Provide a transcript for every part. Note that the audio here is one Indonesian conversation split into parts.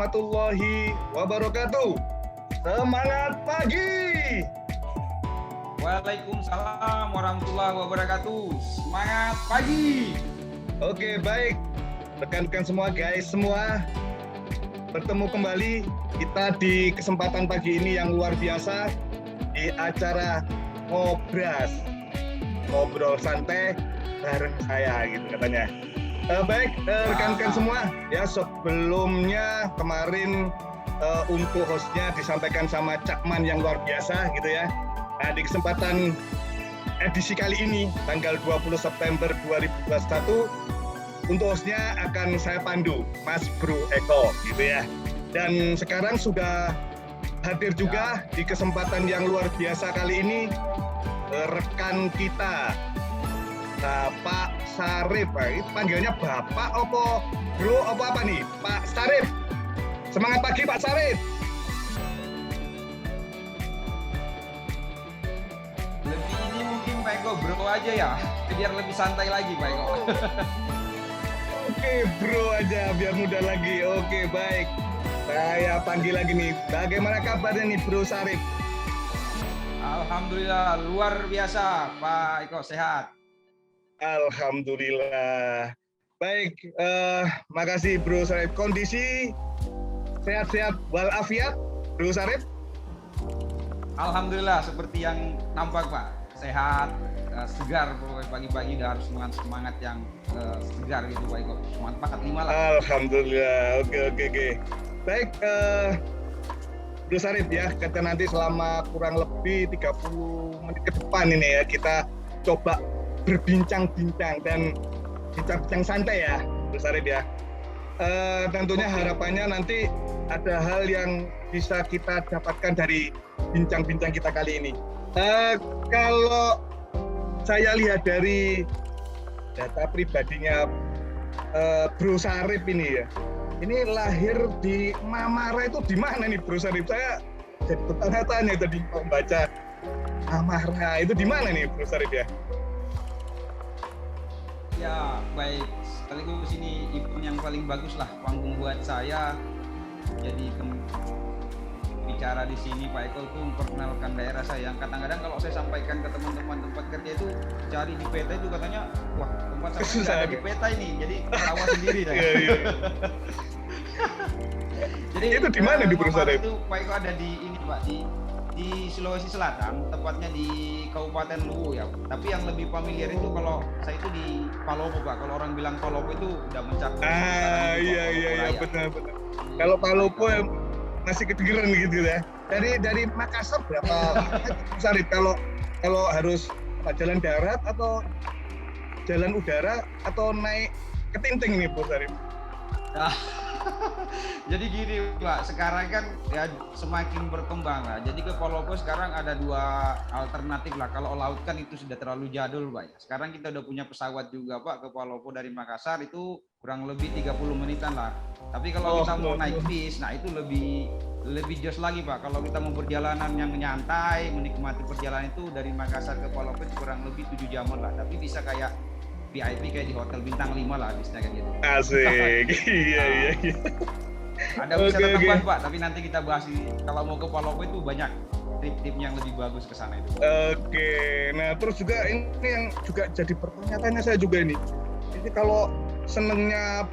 warahmatullahi wabarakatuh. Semangat pagi. Waalaikumsalam warahmatullahi wabarakatuh. Semangat pagi. Oke, baik. Rekan-rekan semua, guys semua. Bertemu kembali kita di kesempatan pagi ini yang luar biasa di acara Ngobras. Ngobrol santai bareng saya gitu katanya. Baik, rekan-rekan semua, ya sebelumnya kemarin untuk hostnya disampaikan sama Cakman yang luar biasa gitu ya. Nah, di kesempatan edisi kali ini, tanggal 20 September 2021, untuk hostnya akan saya pandu, Mas Bro Eko gitu ya. Dan sekarang sudah hadir juga di kesempatan yang luar biasa kali ini, rekan kita, Bapak Sarip. Itu panggilnya Bapak apa Bro apa nih? Pak Sarip. Semangat pagi Pak Sarip. Lebih ini mungkin Pak Eko bro aja ya, biar lebih santai lagi Pak Eko. Oke bro aja, biar mudah lagi. Oke baik. Saya panggil lagi nih. Bagaimana kabarnya nih Bro Sarip? Alhamdulillah luar biasa Pak Eko, sehat. Alhamdulillah. Baik, makasih Bro Sarip. Kondisi sehat-sehat walafiat, Bro Sarip? Alhamdulillah seperti yang nampak Pak, sehat, segar pagi-pagi udah harus semangat yang segar gitu Pak Eko. Semangat 45 lah. Alhamdulillah. Oke. Baik, Bro Sarip ya, kita nanti selama kurang lebih 30 menit ke depan ini ya, kita coba berbincang-bincang dan bincang-bincang santai ya, Bro Sarip ya. Tentunya harapannya nanti ada hal yang bisa kita dapatkan dari bincang-bincang kita kali ini. Kalau saya lihat dari data pribadinya Bro Sarip ini ya, ini lahir di Mamara itu di mana nih Bro Sarip? Saya jadi bertanya-tanya tadi membaca Mamara itu di mana nih Bro Sarip ya? Ya baik, sekaligus ini event yang paling bagus lah panggung buat saya. Jadi bicara di sini Pak Eko itu memperkenalkan daerah saya. Yang kadang-kadang kalau saya sampaikan ke teman-teman tempat kerja itu cari di peta itu katanya, wah tempat saya tidak ada di peta ini, jadi rawa sendiri saya. Iya. Jadi itu di mana di perusahaan itu Pak Eko ada di ini Pak, di Sulawesi Selatan, tepatnya di Kabupaten Luwu ya. Tapi yang lebih familiar itu kalau saya itu di Palopo Pak. Kalau orang bilang Palopo itu udah mencakup. Iya benar. Kalau Palopo masih kedengeran gitu ya. Dari Makassar berapa Sarip kalau harus jalan darat atau jalan udara atau naik ketinting nih Bu Sarip? Jadi gini Pak, sekarang kan ya semakin berkembang lah. Jadi ke Palopo sekarang ada dua alternatif lah. Kalau laut kan itu sudah terlalu jadul Pak. Sekarang kita udah punya pesawat juga Pak ke Palopo dari Makassar itu kurang lebih 30 menitan lah. Tapi kalau kita mau naik bis, nah itu lebih jos lagi Pak. Kalau kita mau perjalanan yang nyantai, menikmati perjalanan itu dari Makassar ke Palopo itu kurang lebih 7 jaman lah. Tapi bisa kayak VIP kayak di hotel bintang 5 lah bisnya kayak gitu. Asik. Iya. Ada wisata tambahan Pak, tapi nanti kita bahas kalau mau ke Palopo itu banyak tip-tip yang lebih bagus ke sana itu. Oke. Nah, terus juga ini yang juga jadi pertanyaannya saya juga ini. Jadi kalau senengnya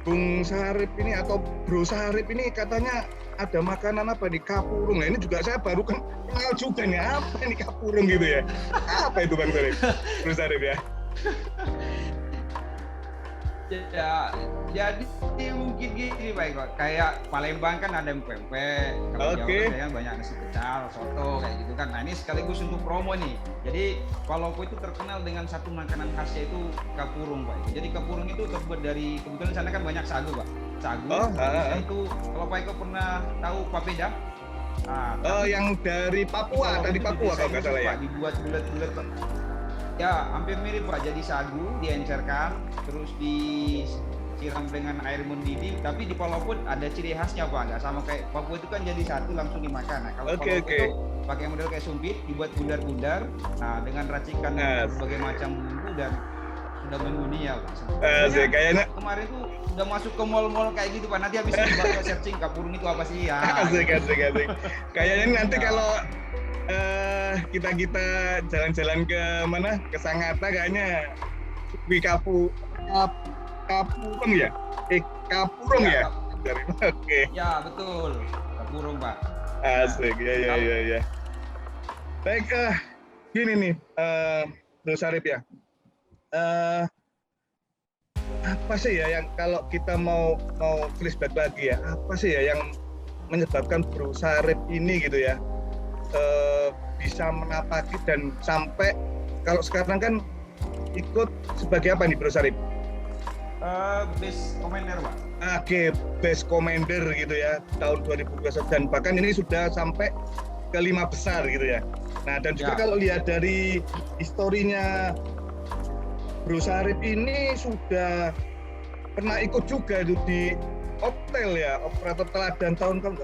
Bung Sarip ini atau Bro Sarip ini katanya ada makanan apa di kapurung. Nah, ini juga saya baru kenal juga nih, apa ini kapurung gitu ya. Apa itu Bang Sarip? Bro Sarip ya. Ya, jadi mungkin gini Pak Eko, kayak Palembang kan ada pempek, kalau Jawa kan banyak nasi pecel, soto kayak gitu kan. Nah ini sekaligus untuk promo nih. Jadi Palopo itu terkenal dengan satu makanan khasnya itu kapurung Pak. Jadi kapurung itu terbuat dari, kebetulan sana kan banyak sagu Pak. Sagu, itu kalau Pak Eko pernah tahu papeda? Nah, yang dari Papua, tadi Papua kalau nggak salah ya. Pak, dibuat bulat-bulat Pak. Ya, hampir mirip Pak. Jadi sagu diencerkan, terus disiram dengan air mendidih. Tapi di Palopo ada ciri khasnya Pak. Nggak sama kayak Papua itu kan jadi satu langsung dimakan. Nah, kalau Palopo itu pakai model kayak sumpit, dibuat bundar-bundar. Nah, dengan racikan berbagai macam bumbu dan sudah mendunia Pak. Asik, kayaknya kemarin tuh udah masuk ke mall-mall kayak gitu Pak. Nanti habis ini bakal searching kapurung itu apa sih ya. asik. Kayaknya nanti Ya. kalau kita jalan-jalan ke mana? Ke Sangatta kayaknya Kapurung ya? Kapurung ya? Oke. Ya betul, kapurung Pak. Asik, ya. Baik, gini nih, Bro Sarip ya. Apa sih ya yang kalau kita mau flashback lagi ya, apa sih ya yang menyebabkan Bro Sarip ini gitu ya, bisa menapaki dan sampai kalau sekarang kan ikut sebagai apa nih Bro Sarip? Base commander Pak. Oke, base commander gitu ya tahun 2021 dan bahkan ini sudah sampai ke 5 besar gitu ya. Nah dan juga kalau lihat dari historinya Bro Sarip ini sudah pernah ikut juga itu di Optel ya, operator teladan tahun-tahun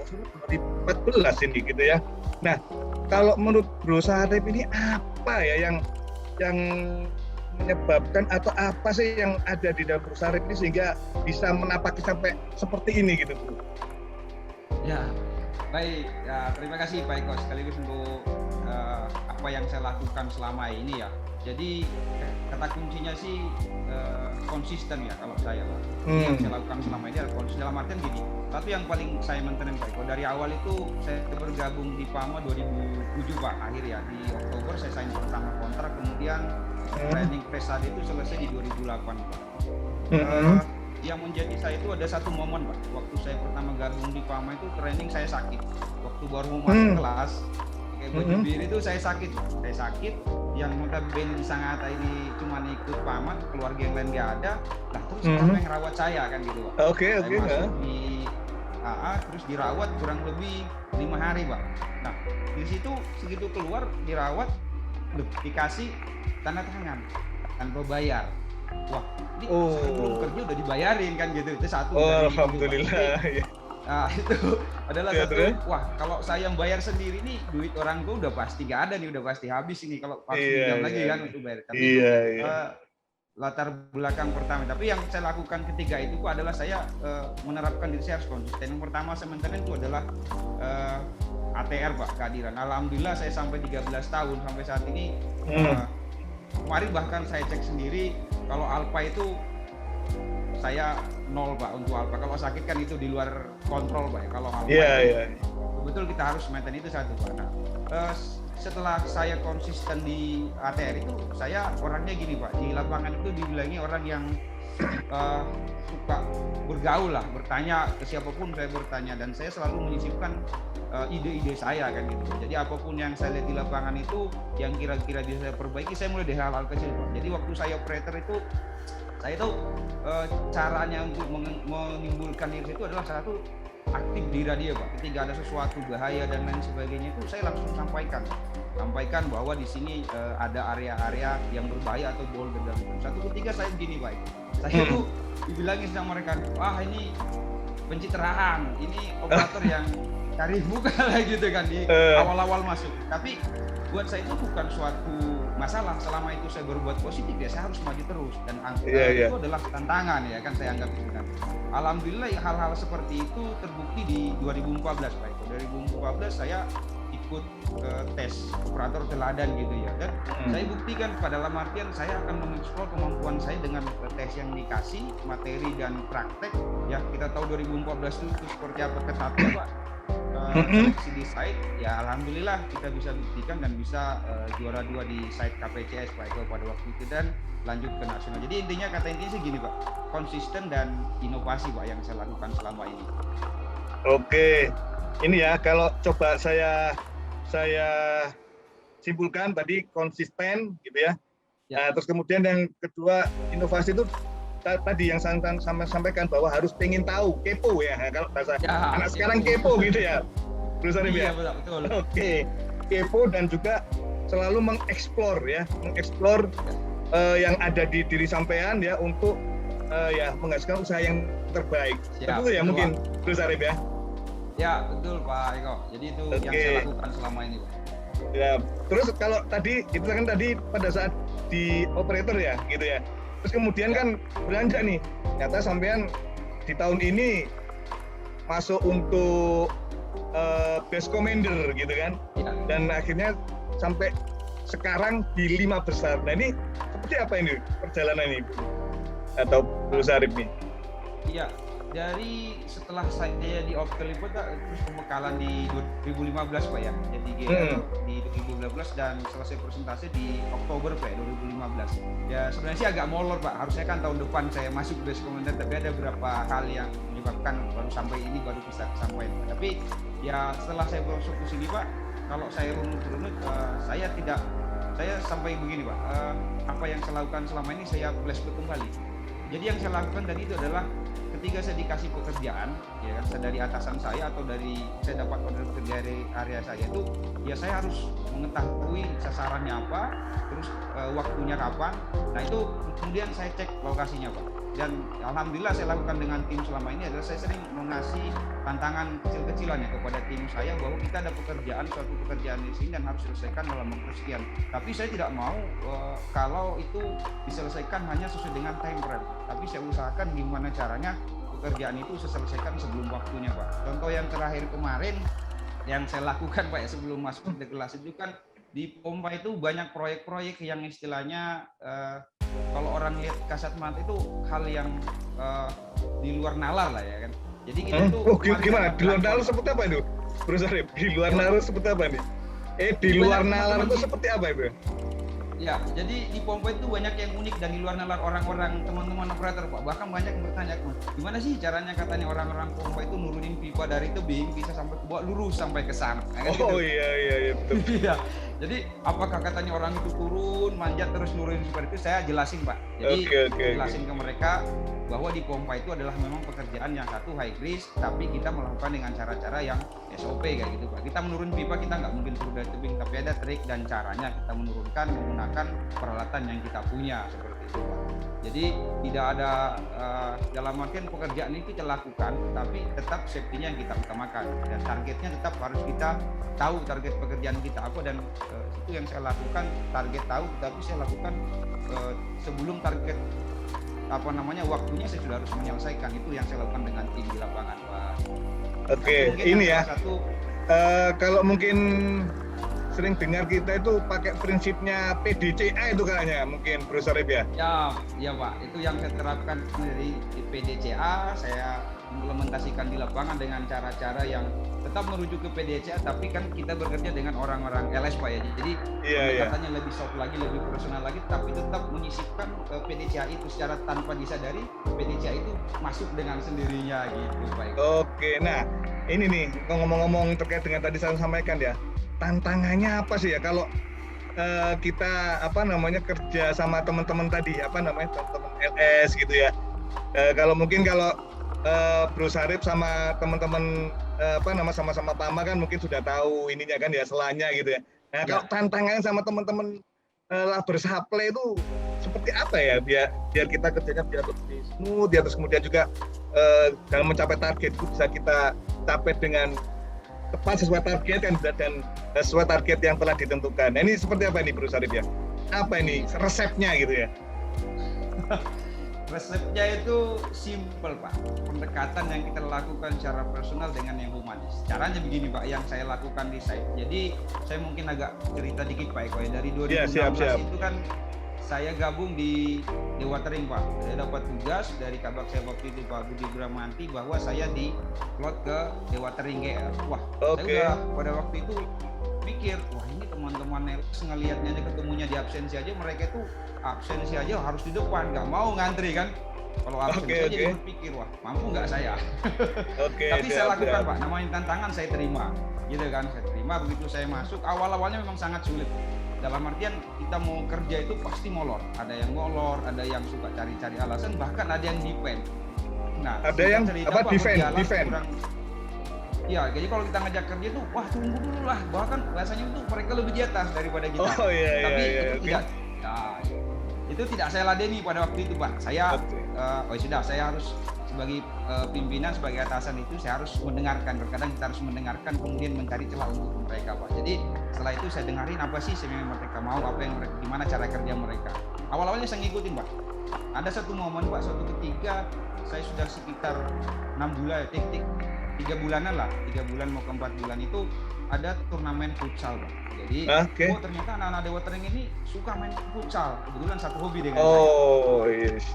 2014 ini gitu ya. Nah kalau menurut Bro Sarip ini apa ya yang menyebabkan atau apa sih yang ada di dalam Bro Sarip ini sehingga bisa menapaki sampai seperti ini gitu Bro? Ya, baik. Ya, terima kasih Pak Eko sekaligus untuk apa yang saya lakukan selama ini ya. Jadi kata kuncinya sih konsisten ya kalau saya Pak. Yang saya lakukan selama ini adalah konsisten dalam artian gini. Tapi yang paling saya maintain Pak Eko dari awal itu saya bergabung di PAMA 2007 Pak. Akhir ya di Oktober saya sign pertama kontrak, kemudian training presade itu selesai di 2008 Pak. Yang menjadi saya itu ada satu momen Pak, waktu saya pertama gabung di PAMA itu training saya sakit. Waktu baru mau masuk kelas, pakai baju biru itu saya sakit. Yang notabene di Sangatta ini cuma ikut PAMA, keluarga yang lain nggak ada. Lah terus siapa yang rawat saya kan gitu Pak. Oke. Masuk di AA, terus dirawat kurang lebih 5 hari Pak. Nah di situ segitu keluar dirawat, dikasih tanda tangan tanpa bayar. Wah, ini sebelum kerja udah dibayarin kan gitu. Itu satu. Alhamdulillah. Nah, itu adalah satu. Wah, kalau saya yang bayar sendiri nih, duit orang tua udah pasti gak ada nih, udah pasti habis ini kalau pas pinjam lagi kan untuk bayar. Tapi latar belakang pertama. Tapi yang saya lakukan ketiga itu adalah saya menerapkan diri saya harus konsisten. Yang pertama saya maintain itu adalah ATR Pak, kehadiran. Alhamdulillah saya sampai 13 tahun sampai saat ini. Kemarin bahkan saya cek sendiri kalau Alpha itu saya 0 Pak untuk Alpha. Kalau sakit kan itu di luar kontrol Pak. Kalau Alpha betul kita harus maintain itu satu Pak. Nah, setelah saya konsisten di ATR itu saya orangnya gini Pak. Di lapangan itu dibilangi orang yang suka bergaul lah, bertanya ke siapapun saya bertanya dan saya selalu menyisipkan ide-ide saya kan gitu. Jadi apapun yang saya lihat di lapangan itu yang kira-kira bisa saya perbaiki, saya mulai dari hal-hal kecil Pak. Jadi waktu saya operator itu saya tahu caranya untuk menimbulkan diri itu adalah satu, aktif di radio Pak. Ketika ada sesuatu bahaya dan lain sebagainya itu saya langsung sampaikan bahwa di sini ada area-area yang berbahaya atau bol gedang. Satu ketiga saya begini Pak. Saya itu dibilangin sama mereka, wah ini pencitraan, ini operator yang cari muka lah gitu kan di awal-awal masuk. Tapi buat saya itu bukan suatu masalah selama itu saya berbuat positif ya saya harus maju terus dan itu adalah tantangan ya kan saya anggap itu kan. Alhamdulillah hal-hal seperti itu terbukti di 2014 Pak. 2014 saya ikut tes operator teladan gitu ya dan saya buktikan pada dalam artian saya akan mengeksplor kemampuan saya dengan tes yang dikasih materi dan praktek ya. Kita tahu 2014 itu seperti apa ketatnya Pak. Seleksi di site ya alhamdulillah kita bisa buktikan dan bisa juara 2 di site KPCS Pak Eko pada waktu itu dan lanjut ke nasional. Jadi intinya sih gini Pak, konsisten dan inovasi Pak yang saya lakukan selama ini. Oke, ini ya kalau coba saya simpulkan tadi konsisten gitu ya. Nah, terus kemudian yang kedua inovasi itu tadi yang saya sampaikan bahwa harus pengen tahu, kepo ya kalau bahasa anak sekarang kepo gitu ya. Terus iya, betul. Oke, kepo dan juga selalu mengeksplor yang ada di diri sampean ya untuk ya menghasilkan usaha yang terbaik. Betul ya mungkin Terus Arif ya. Ya betul Pak Eko. Jadi itu yang saya lakukan selama ini Pak. Ya, terus kalau tadi itu kan tadi pada saat di operator ya gitu ya. Terus kemudian kan belanja nih, ternyata sampean di tahun ini masuk untuk best commander gitu kan, dan akhirnya sampai sekarang di 5 besar. Nah ini seperti apa ini perjalanan ini atau Bro Syarif nih? Iya, dari setelah saya di Opteliput terus pembekalan di 2015 Pak ya, jadi GL di 2015 dan selesai presentasi di Oktober Pak 2015. Ya sebenarnya sih agak molor Pak, harusnya kan tahun depan saya masuk best commander, tapi ada beberapa hal yang menyebabkan baru sampai ini baru bisa sampai. Tapi ya setelah saya masuk ke sini Pak, kalau saya runut saya sampai begini Pak, apa yang saya lakukan selama ini saya flashback kembali. Jadi yang saya lakukan tadi itu adalah ketika saya dikasih pekerjaan, ya kan, dari atasan saya atau dari saya dapat order kerja dari area saya itu, ya saya harus mengetahui sasarannya apa, terus waktunya kapan. Nah itu kemudian saya cek lokasinya Pak. Dan alhamdulillah saya lakukan dengan tim selama ini adalah saya sering mengasih tantangan kecil-kecilan ya kepada tim saya bahwa kita ada suatu pekerjaan di sini dan harus selesaikan dalam waktu sekian. Tapi saya tidak mau kalau itu diselesaikan hanya sesuai dengan time frame. Tapi saya usahakan gimana caranya pekerjaan itu saya selesaikan sebelum waktunya Pak. Contoh yang terakhir kemarin yang saya lakukan Pak ya sebelum masuk ke kelas itu kan di pompa itu banyak proyek-proyek yang istilahnya kalau orang lihat kasat mata itu hal yang di luar nalar lah ya kan. Jadi kita tuh gimana? Di luar nalar seperti apa itu? Bro Syarif, di luar nalar seperti apa nih? Di luar nalar itu seperti apa itu? Ya, jadi di pompa itu banyak yang unik dan di luar nalar orang-orang teman-teman operator Pak. Bahkan banyak yang bertanya, gimana sih caranya katanya orang-orang pompa itu nurunin pipa dari tebing bisa sampai ke bawah lurus sampai ke sana. Nah, kan oh gitu. Iya betul. Iya. Jadi apakah katanya orang itu turun, manjat terus nurunin seperti itu, saya jelasin Pak. Jadi jelasin ke mereka bahwa di pompa itu adalah memang pekerjaan yang satu high risk, tapi kita melakukan dengan cara-cara yang SOP kayak gitu Pak. Kita menurun pipa kita nggak mungkin turun dari tebing, tapi ada trik dan caranya kita menurunkan menggunakan peralatan yang kita punya seperti itu Pak. Jadi tidak ada dalam artian pekerjaan ini kita lakukan, tapi tetap safety-nya yang kita utamakan dan targetnya tetap harus kita tahu target pekerjaan kita apa dan itu yang saya lakukan, target tahu, tapi saya lakukan sebelum target waktunya saya sudah harus menyelesaikan. Itu yang saya lakukan dengan tim di lapangan Pak. Oke, ini ya. Kalau mungkin sering dengar kita itu pakai prinsipnya PDCA itu kayaknya mungkin Bro Syarif ya? Ya Pak, itu yang saya terapkan dari PDCA, saya implementasikan di lapangan dengan cara-cara yang tetap merujuk ke PDCA, tapi kan kita bekerja dengan orang-orang LS Pak ya, jadi pendekatannya lebih soft lagi, lebih profesional lagi, tapi tetap menyisipkan PDCA itu secara tanpa disadari, PDCA itu masuk dengan sendirinya gitu Pak. Oke, nah ini nih ngomong-ngomong terkait dengan tadi saya sampaikan ya, tantangannya apa sih ya kalau kita kerja sama teman-teman tadi teman-teman LS gitu ya. Kalau Bro Syarif sama teman-teman sama-sama PAMA kan mungkin sudah tahu ininya kan ya selanya gitu ya. Nah kalau tantangannya sama teman-teman labor supply itu seperti apa ya biar kita kerjanya biar lebih smooth ya, terus kemudian juga dalam mencapai target itu bisa kita capai dengan tepat sesuai target kan dan sesuai target yang telah ditentukan. Nah ini seperti apa ini Bro Syarif ya? Apa ini resepnya gitu ya? Resepnya itu simple Pak, pendekatan yang kita lakukan secara personal dengan yang humanis. Caranya begini Pak, yang saya lakukan di site. Jadi saya mungkin agak cerita dikit Pak Eko ya. Dari 2016 itu kan saya gabung di Dewatering Pak. Saya dapat tugas dari kabak saya waktu itu Pak Budi Bramanti bahwa saya di-plot ke Dewatering GL. Wah, saya udah pada waktu itu pikir, wah ini teman-teman LS ngelihatnya aja ketemunya di absensi aja, mereka itu absensi aja harus di depan, nggak mau ngantri kan. Kalau absensi aja dia berpikir, wah mampu nggak saya. Tapi saya lakukan Pak, namanya tantangan saya terima, gitu kan, saya terima. Begitu saya masuk, awal-awalnya memang sangat sulit. Dalam artian kita mau kerja itu pasti molor, ada yang molor, ada yang suka cari-cari alasan, bahkan ada yang defend. Nah, ada yang defend. Ya, jadi kalau kita ngajak kerja tuh, wah tunggu dulu lah, bahkan bahasanya itu mereka lebih di atas daripada kita. Tapi itu tidak saya ladeni pada waktu itu Pak. Saya saya harus sebagai pimpinan, sebagai atasan itu saya harus mendengarkan. Terkadang kita harus mendengarkan kemudian mencari celah untuk mereka Pak. Jadi setelah itu saya dengarin apa sih sebenarnya mereka mau, apa yang mereka, gimana cara kerja mereka. awal-awalnya saya ngikutin Pak. Ada satu momen Pak, suatu ketika saya sudah sekitar 6 bulan, 3 bulanan lah, 3 bulan mau ke 4 bulan itu ada turnamen futsal Pak. Jadi ternyata anak-anak Dewa Tering ini suka main futsal, kebetulan satu hobi dengan saya. Yes.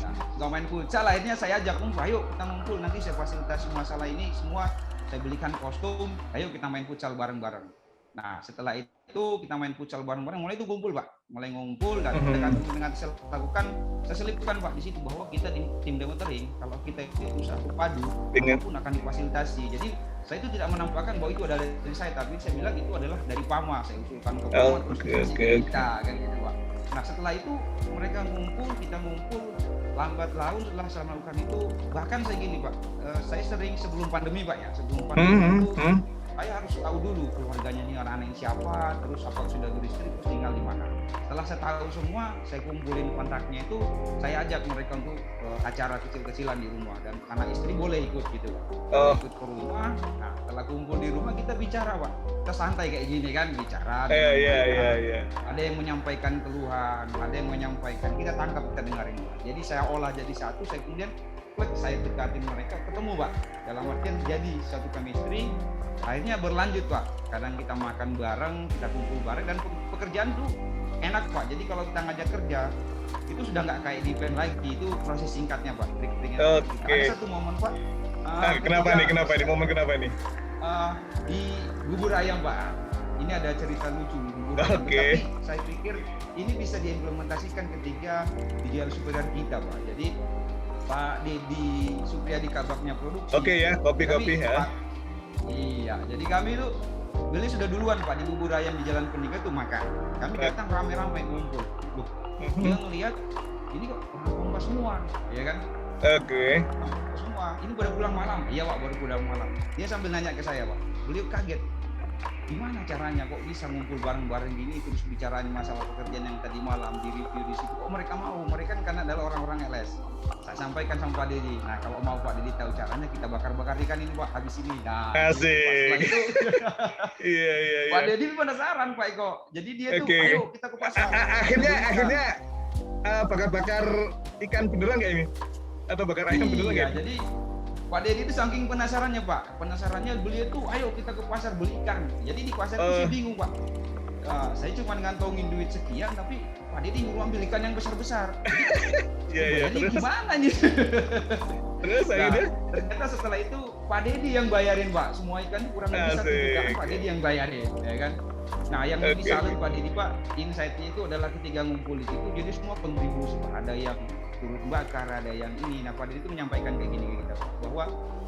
Nah, suka main futsal, akhirnya saya ajak ayo kita ngumpul, nanti saya fasilitasi masalah ini semua, saya belikan kostum, ayo kita main futsal bareng-bareng. Nah, setelah itu kita main futsal bareng-bareng, mulai itu kumpul Pak, mulai ngumpul dan dengan saya lakukan, saya selipkan Pak di situ bahwa kita di tim Dewa Tering, kalau kita itu usaha padu, pun akan difasilitasi. Jadi saya itu tidak menampakkan bahwa itu adalah dari saya, tapi saya bilang itu adalah dari PAMA, saya usulkan ke PAMA terus kita kan gitu Pak. Nah, setelah itu mereka ngumpul, kita ngumpul, lambat laun setelah saya melakukan itu, bahkan saya gini Pak, saya sering sebelum pandemi Pak ya, sebelum pandemi itu saya harus tahu dulu keluarganya ini anak-anak ini siapa, terus apakah sudah beristri, terus tinggal di mana. Setelah saya tahu semua, saya kumpulin kontaknya itu, saya ajak mereka untuk acara kecil-kecilan di rumah, dan anak istri boleh ikut gitu Pak. Ikut ke rumah. Nah, setelah kumpul di rumah kita bicara Pak, kita santai kayak gini kan, bicara. Ada yang menyampaikan keluhan, ada yang menyampaikan, kita tangkap, kita dengarin. Jadi saya olah jadi satu, saya kemudian saya dekatin mereka, ketemu Pak, dalam artian jadi satu chemistry. Akhirnya berlanjut Pak, kadang kita makan bareng, kita kumpul bareng, dan pekerjaan tuh enak Pak. Jadi kalau kita ngajak kerja itu sudah nggak kayak di event lagi, itu proses singkatnya Pak, trik-triknya. Ada satu momen Pak, kenapa nih momen kenapa nih? Di bubur ayam Pak, ini ada cerita lucu di bubur ayam, tapi saya pikir ini bisa diimplementasikan ketika di Jalan Superior kita Pak. Jadi Pak Dedi Supriyadi Kabaknya produksi. Kopi ya. Iya, jadi kami tuh beli sudah duluan Pak di bubur ayam di Jalan Pendidikan tuh makan. Kami datang rame-rame ngumpul. Loh, dia ngelihat ini kok orang Kompas semua, ya kan? Semua. Ini baru pulang malam. Iya Pak, baru pulang malam. Dia sambil nanya ke saya Pak. Beliau kaget. Gimana caranya kok bisa ngumpul bareng-bareng gini, terus bicarain masalah pekerjaan yang tadi malam di review di situ. Kok mereka mau? Mereka kan karena adalah orang-orang LS. Saya sampaikan sama Pak Dedi. Nah, kalau mau Pak Dedi tahu caranya, kita bakar-bakar ikan ini Pak habis ini. Nah, setelah itu Pak Dedi penasaran Pak Eko. Jadi dia tuh, ayo kita ke pasar. Akhirnya bakar-bakar ikan beneran nggak ini? Atau bakar ayam beneran nggak? Jadi Pak Dedi itu saking penasarannya Pak, beliau tuh ayo kita ke pasar beli ikan. Jadi di pasar itu saya bingung Pak. Saya cuma ngantongin duit sekian, tapi Pak Dedi nyuruh ambil ikan yang besar-besar. Jadi gimana nih? Terus akhirnya? Ternyata setelah itu Pak Dedi yang bayarin Pak. Semua ikan kurang lebih 1 juta Pak Dedi yang bayarin, ya kan? Nah, yang lebih salut Pak Dedi Pak, insight-nya itu adalah ketika ngumpul di situ, jadi semua kontribusi Pak. Ada yang turut bakar, ada yang ini. Nah, Pak Dedi itu menyampaikan kayak gini ke kita Pak, bahwa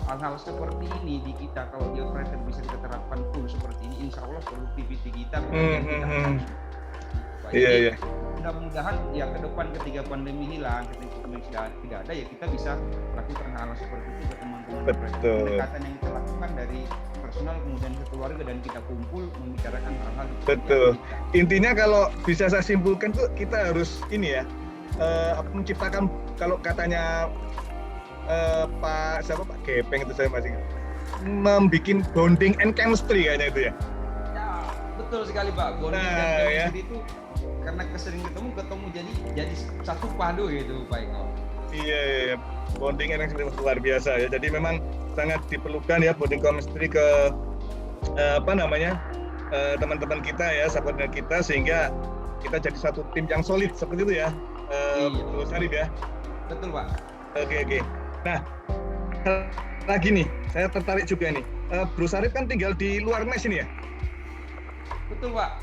hal-hal seperti ini di kita kalau di operator bisa kita terapkan full seperti ini, insya Allah produktiviti kita kita akan mudah-mudahan ya ke depan ketika pandemi hilang, ketika pandemi tidak ada, ya kita bisa lakukan hal seperti itu ke teman-teman operator. Pendekatan yang kita lakukan dari personal kemudian ke keluarga, dan kita kumpul membicarakan hal-hal betul. Intinya kalau bisa saya simpulkan tuh kita harus ini ya, menciptakan, kalau katanya Pak Gepeng itu saya masih membikin bonding and chemistry kayaknya itu ya. Ya, betul sekali Pak. Bonding dan chemistry itu karena kesering ketemu jadi satu padu gitu Pak Eko. Iya, bonding and chemistry luar biasa ya. Jadi memang sangat diperlukan ya bonding chemistry ke teman-teman kita ya, sahabat kita, sehingga kita jadi satu tim yang solid seperti itu ya. Bro Sarip ya. Betul Pak. Oke. Nah, lagi nih, saya tertarik juga nih. Bro Sarip kan tinggal di luar mes ini ya? Betul Pak.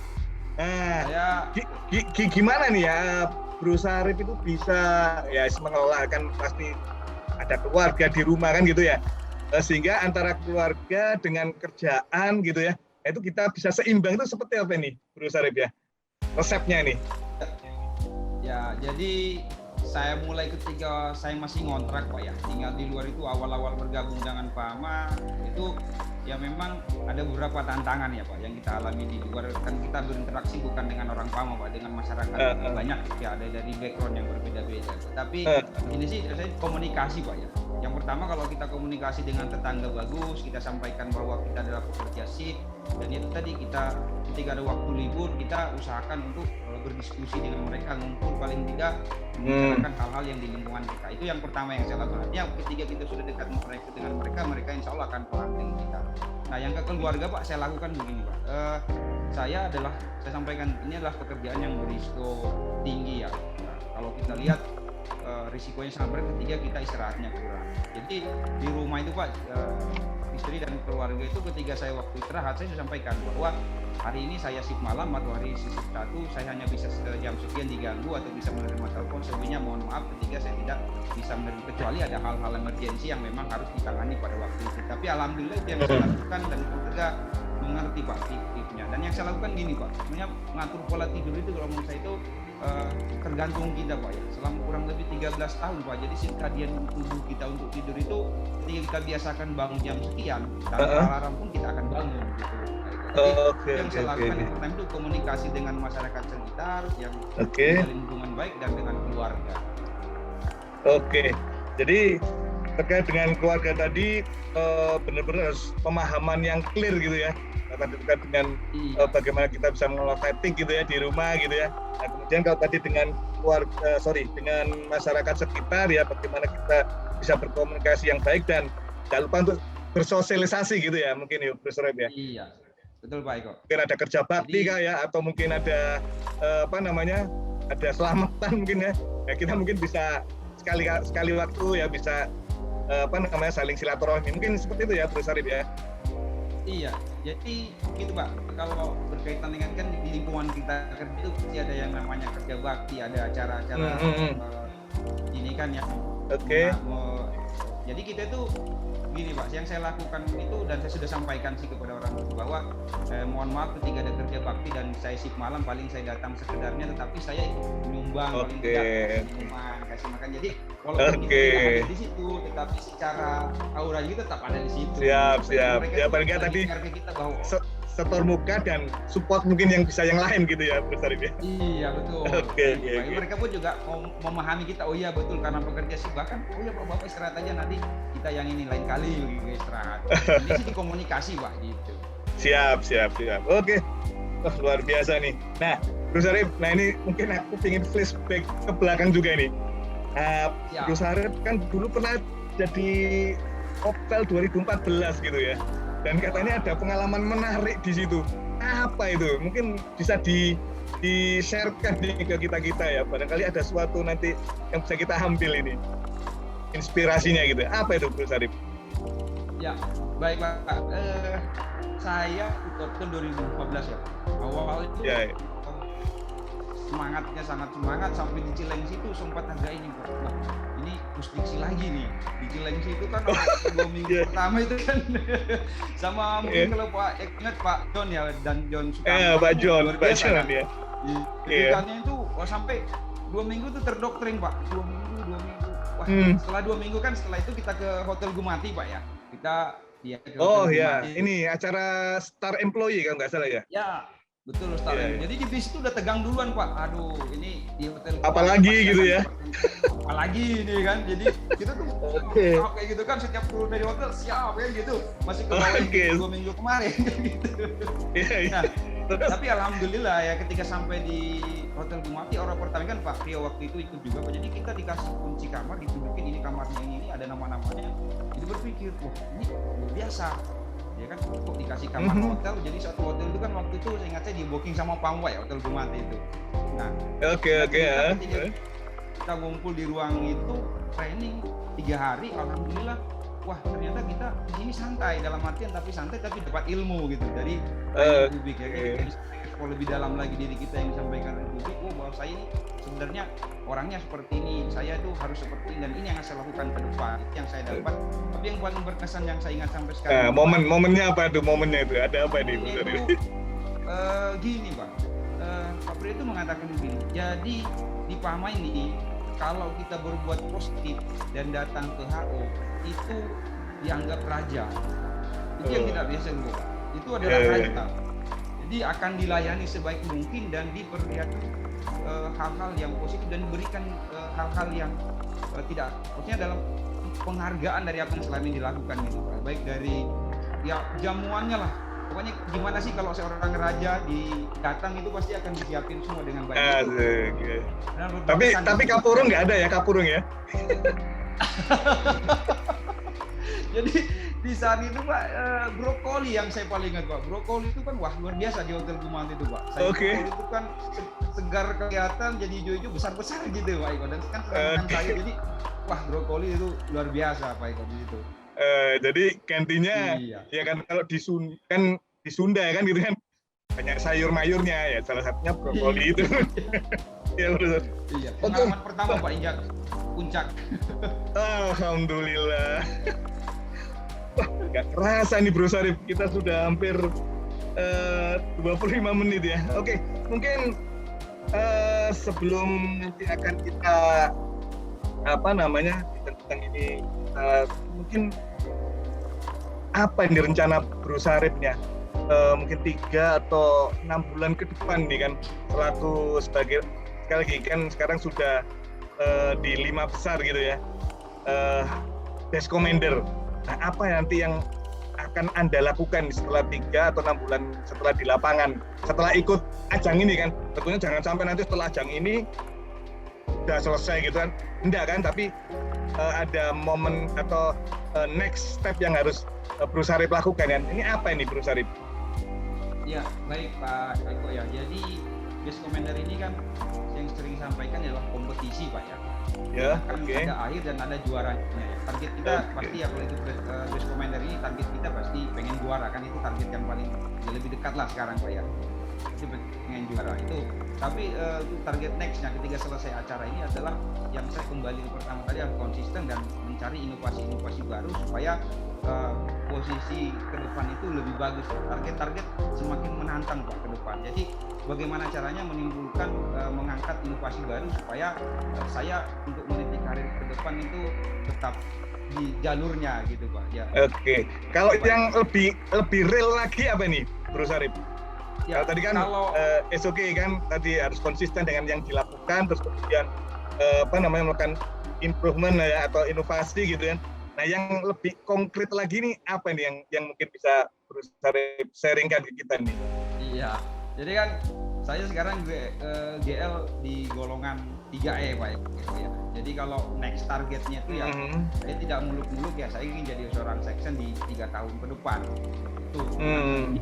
Nah, gimana nih ya Bro Sarip itu bisa ya mengelola, kan pasti ada keluarga di rumah kan gitu ya, sehingga antara keluarga dengan kerjaan gitu ya, itu kita bisa seimbang itu seperti apa nih Bro Sarip ya, resepnya nih? Ya, jadi saya mulai ketika saya masih ngontrak Pak ya, tinggal di luar itu, awal-awal bergabung dengan PAMA itu ya memang ada beberapa tantangan ya Pak yang kita alami di luar. Kan kita berinteraksi bukan dengan orang PAMA Pak, dengan masyarakat banyak ya, ada dari background yang berbeda-beda. Tapi ini sih saya komunikasi Pak ya. Yang pertama, kalau kita komunikasi dengan tetangga bagus, kita sampaikan bahwa kita adalah pekerja shift, Dan itu tadi kita ketika ada waktu libur kita usahakan untuk berdiskusi dengan mereka, ngumpul paling tidak membicarakan hal-hal yang di lingkungan kita. Itu yang pertama yang saya lakukan. Artinya ketika kita sudah dekat dengan mereka insya Allah akan paham dengan kita. Nah yang ke keluarga Pak, saya lakukan begini Pak. Saya sampaikan ini adalah pekerjaan yang berisiko tinggi ya. Nah, kalau kita lihat risikonya sangat berat ketika kita istirahatnya kurang. Jadi di rumah itu Pak, istri dan keluarga itu ketika saya waktu istirahat saya sudah sampaikan bahwa hari ini saya shift malam atau hari shift 1 saya hanya bisa jam sekian diganggu atau bisa menerima telepon, selebihnya mohon maaf ketika saya tidak bisa menerima, kecuali ada hal-hal emergensi yang memang harus ditangani pada waktu itu. Tapi alhamdulillah itu yang saya lakukan dan keluarga mengerti Pak tipsnya. Dan yang saya lakukan gini Pak, sebenarnya mengatur pola tidur itu kalau menurut saya itu tergantung kita Pak ya. Selama kurang lebih 13 tahun Pak. Jadi sirkadian tubuh kita untuk tidur itu ketika kita biasakan bangun jam sekian, tanpa alarm pun kita akan bangun gitu. Yang saya lakukan yang pertama itu komunikasi dengan masyarakat sekitar yang menjalin hubungan baik dan dengan keluarga. Oke. Jadi terkait dengan keluarga tadi benar-benar harus pemahaman yang clear gitu ya. Terkait dengan bagaimana kita bisa mengelola fatigue gitu ya di rumah gitu ya. Nah, kemudian kalau tadi dengan dengan masyarakat sekitar ya, bagaimana kita bisa berkomunikasi yang baik dan jangan lupa untuk bersosialisasi gitu ya, mungkin ya Profesor ya. Iya, betul Pak Eko. Mungkin ada kerja bakti kah ya, atau mungkin ada ada selamatan mungkin ya. Ya kita mungkin bisa sekali waktu ya bisa saling silaturahmi, mungkin seperti itu ya Profesor ya. Iya, jadi gitu Pak, kalau berkaitan dengan kan di lingkungan kita kerja itu pasti ada yang namanya kerja bakti, ada acara-acara ini kan ya. Jadi kita itu gini Pak, yang saya lakukan itu dan saya sudah sampaikan sih kepada orang tua bahwa mohon maaf ketika ada kerja bakti dan saya shift malam paling saya datang sekedarnya, tetapi saya menyumbang paling tidak kasih makan. Jadi walaupun kita tidak ada di situ, tetapi secara aura juga tetap ada di situ. Siap. Ya paling nggak tadi kita bahwa setor muka dan support mungkin yang bisa yang lain gitu ya Profesor ya. Iya betul. Mereka pun juga memahami kita. Oh iya betul, karena bekerja sih bahkan oh iya Bapak istirahat aja, nanti kita yang ini lain kali istirahat. Ini sih komunikasi Pak gitu. Siap. Oke. Wah, luar biasa nih. Nah Profesor Arif, ini mungkin aku ingin flashback ke belakang juga nih. Profesor Arif kan dulu pernah jadi Opel 2014 gitu ya. Dan katanya ada pengalaman menarik di situ. Apa itu? Mungkin bisa di-sharekan ke kita ya. Barangkali ada suatu nanti yang bisa kita ambil ini. Inspirasinya gitu. Apa itu, Bro Sarif? Ya, baik Pak. Saya ikut 2014 ya. Awal itu semangatnya sangat semangat, sampai di Cilengsi itu sempat agak ini Pak. Nah, ini justiksi lagi nih di Cilengsi itu kan 2 minggu pertama itu kan sama mungkin kalau Pak ingat Pak John ya, dan John Sukamto. Pak John ya. Kegiatannya itu sampai 2 minggu tuh terdoktrin Pak. 2 minggu. Wah, setelah 2 minggu kan setelah itu kita ke Hotel Gumati Pak ya. Kita ke Hotel Gumati. Ini acara Star Employee kalau nggak salah ya. Ya. Betul Ustaz. Jadi di bis itu udah tegang duluan Pak. Aduh, ini di hotel. Apalagi gitu ya. Apalagi ini kan. Jadi kita tuh kayak gitu kan, setiap turun dari hotel siap kan gitu. Masih ke bawah 2 minggu kemarin gitu. Nah, tapi alhamdulillah ya ketika sampai di Hotel Gumati orang pertama kan Pak Rio waktu itu ikut juga Pak. Jadi kita dikasih kunci kamar, ditunjukin ini kamarnya ini ada nama-namanya. Jadi berpikir, wah ini luar biasa. Ya kan kok dikasih kamar hotel, jadi satu hotel itu kan waktu itu saya ingat saya di booking sama Pamwa ya, Hotel Gumati itu. Nah, kita ngumpul di ruang itu training 3 hari, alhamdulillah. Wah ternyata kita di sini santai, dalam artian tapi santai tapi dapat ilmu gitu dari publik ya. Kita lebih dalam lagi diri kita yang disampaikan oleh publik. Oh bahwa saya ini sebenarnya orangnya seperti ini, saya itu harus seperti ini, dan ini yang saya lakukan ke depan, yang saya dapat. Tapi yang paling berkesan yang saya ingat sampai sekarang. Momennya apa tuh? Momennya itu ada apa nih? Gini Pak, Pak Pri itu mengatakan begini. Jadi di PAMA ini kalau kita berbuat positif dan datang ke HO itu dianggap raja. Itu yang tidak biasa dulu Pak. Itu adalah raja. Jadi akan dilayani sebaik mungkin dan diperlihatkan hal-hal yang positif dan diberikan hal-hal yang tidak, maksudnya dalam penghargaan dari apa yang selama ini dilakukan gitu Pak. Baik dari ya jamuannya lah, Pokoknya gimana sih kalau seorang raja datang itu pasti akan disiapin semua dengan baik. Asik. Dan Tapi kapurung nggak ada ya, kapurung ya? Jadi di saat itu Pak, brokoli yang saya paling ingat Pak. Brokoli itu kan wah luar biasa di Hotel Gumanti itu Pak. Brokoli itu kan segar kelihatan, jadi hijau-hijau besar-besar gitu Pak Eko. Dan kan sedangkan saya jadi wah brokoli itu luar biasa Pak Eko di situ. Jadi kantinnya ya kan kalau di Sunda ya kan gitu kan banyak sayur mayurnya ya, salah satunya brokoli itu. Ya benar. Iya. Pengalaman pertama Pak injak puncak. Alhamdulillah. Wah, nggak kerasa nih Bro Sarip, kita sudah hampir 25 menit ya. Oke, mungkin sebelum nanti akan kita tentang ini mungkin apa ini rencana Bro Saripnya? Mungkin 3 atau 6 bulan ke depan nih kan, selaku sebagai sekali lagi kan sekarang sudah di 5 besar gitu ya, Desk Commander. Nah, apa nanti yang akan Anda lakukan setelah 3 atau 6 bulan setelah di lapangan, setelah ikut ajang ini kan? Tentunya jangan sampai nanti setelah ajang ini udah selesai gitu kan, enggak kan? Tapi ada momen atau next step yang harus Bro Sarip lakukan kan? Ini apa ini Bro Sarip? Ya, baik Pak Eko ya. Jadi Desk Commander ini kan yang sering sampaikan adalah kompetisi Pak ya. Ya, ada akhir dan ada juaranya. Target kita pasti ya kalau itu Desk Commander ini target kita pasti pengen juara kan, itu target yang paling lebih dekat lah sekarang Pak ya. Itu pengen juara itu. Tapi itu target nextnya ketika selesai acara ini adalah yang saya kembali pertama tadi harus konsisten dan mencari inovasi-inovasi baru supaya posisi ke depan itu lebih bagus. Target-target semakin menantang Pak ke depan. Jadi bagaimana caranya menimbulkan mengangkat inovasi baru supaya saya untuk meniti karir ke depan itu tetap di jalurnya gitu Pak ya. Oke. Kalau yang lebih real lagi apa nih Bro Sarip? Ya, tadi kan SOK kan tadi harus konsisten dengan yang dilakukan, terus kemudian melakukan improvement ya, atau inovasi gitu kan. Nah, yang lebih konkret lagi nih apa nih yang mungkin bisa Bro Sarip sharingkan ke kita nih? Iya. Jadi kan saya sekarang GL di golongan 3E Pak ya. Jadi kalau next targetnya itu ya saya tidak muluk-muluk ya, saya ingin jadi seorang section di 3 tahun ke depan. Itu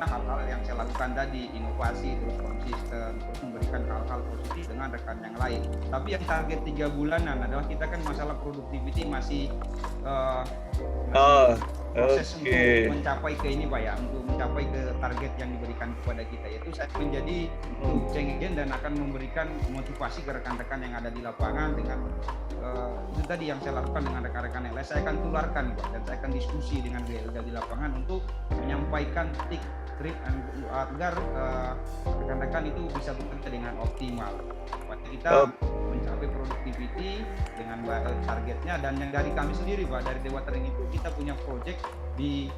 hal-hal yang saya lakukan tadi, inovasi, terus konsisten, terus memberikan hal-hal positif dengan rekan yang lain. Tapi yang target 3 bulanan adalah kita kan masalah productivity masih proses untuk mencapai ke ini Pak ya, untuk mencapai ke target yang diberikan kepada kita, yaitu saya menjadi agent dan akan memberikan motivasi ke rekan-rekan yang ada di lapangan dengan itu tadi yang saya lakukan dengan rekan-rekan yang lain. Saya akan tularkan Pak, dan saya akan diskusi dengan GL di lapangan untuk menyampaikan trik agar rekan-rekan itu bisa bekerja dengan optimal. Kita mencapai productivity dengan targetnya, dan yang dari kami sendiri Pak, dari Dewa Tering itu kita punya project di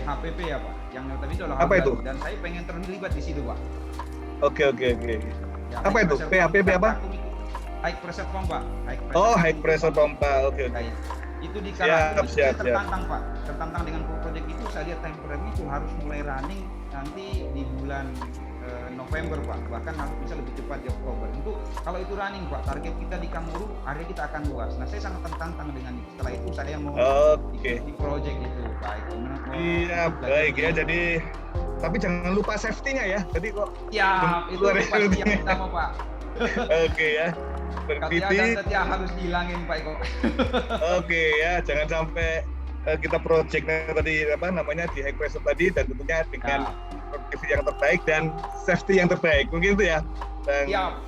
HPP ya Pak, yang tadi itu adalah apa itu? Dan saya pengen terlibat di situ Pak. Oke. Ya, apa itu? PHPP apa? High pressure pompa. High pressure pompa. Oke. Itu di Karang siap. Tertantang Pak, tertantang dengan project itu. Saya lihat time frame itu harus mulai running nanti di bulan November Pak, bahkan harus bisa lebih cepat di Oktober. Untuk kalau itu running Pak, target kita di Kamuru, area kita akan luas. Nah, saya sangat tertantang dengan itu. Setelah itu saya mau di project itu Pak. Iya, baik ya. Jadi tapi jangan lupa safety-nya ya. Jadi kok itu pasti yang utama Pak. Oke ya. Setia harus dihilangin Pak Eko. Oke ya, jangan sampai kita projectnya tadi di high pressure tadi, dan tentunya dengan produktivitas yang terbaik dan safety yang terbaik, mungkin itu ya.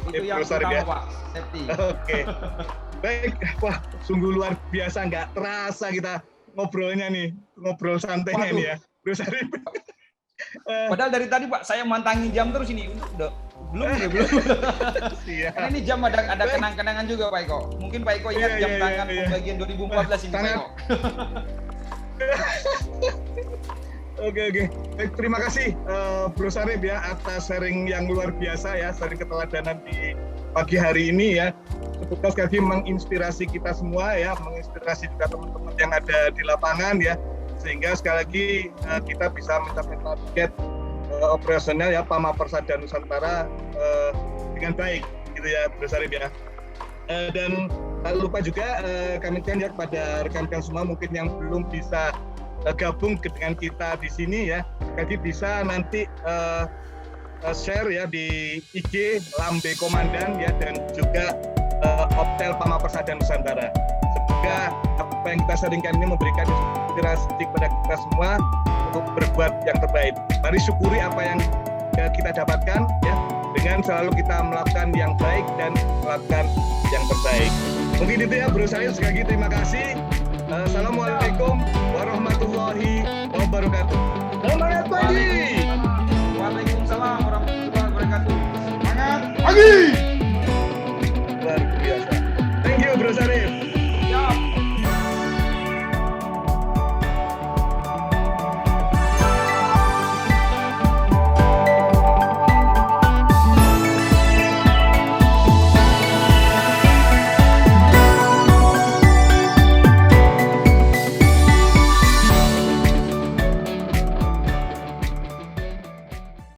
Itu yang utama Pak, safety. Oke. Baik, wah sungguh luar biasa, nggak terasa kita ngobrolnya nih, ngobrol santainya nih ya, Bro Sarip. Padahal dari tadi Pak, saya mantangin jam terus ini, belum. Karena ini jam ada kenang-kenangan juga Pak Eko. Mungkin Pak Eko ingat jam tangan pembagian 2014 ini Pak Eko. Oke. Baik, terima kasih Bro Sarip ya atas sharing yang luar biasa ya, sharing keteladanan di pagi hari ini ya. Semoga sekali lagi menginspirasi kita semua ya, menginspirasi juga teman-teman yang ada di lapangan ya, sehingga sekali lagi kita bisa mencapai target operasional ya Pama Persada Nusantara dengan baik gitu ya Bro Sarip ya. Dan tak lupa juga kami ya kepada rekan-rekan semua mungkin yang belum bisa gabung dengan kita di sini ya, jadi bisa nanti share ya di IG Lambe Komandan ya, dan juga Optel Pama Persada Nusantara. Semoga apa yang kita sharingkan ini memberikan inspirasi kepada kita semua untuk berbuat yang terbaik. Mari syukuri apa yang kita dapatkan ya, dengan selalu kita melakukan yang baik dan melakukan yang terbaik. Mungkin itu ya Bro Sarip, sekali lagi terima kasih. Assalamualaikum warahmatullahi wabarakatuh. Semangat pagi. Waalaikumsalam warahmatullahi wabarakatuh. Semangat Pagi.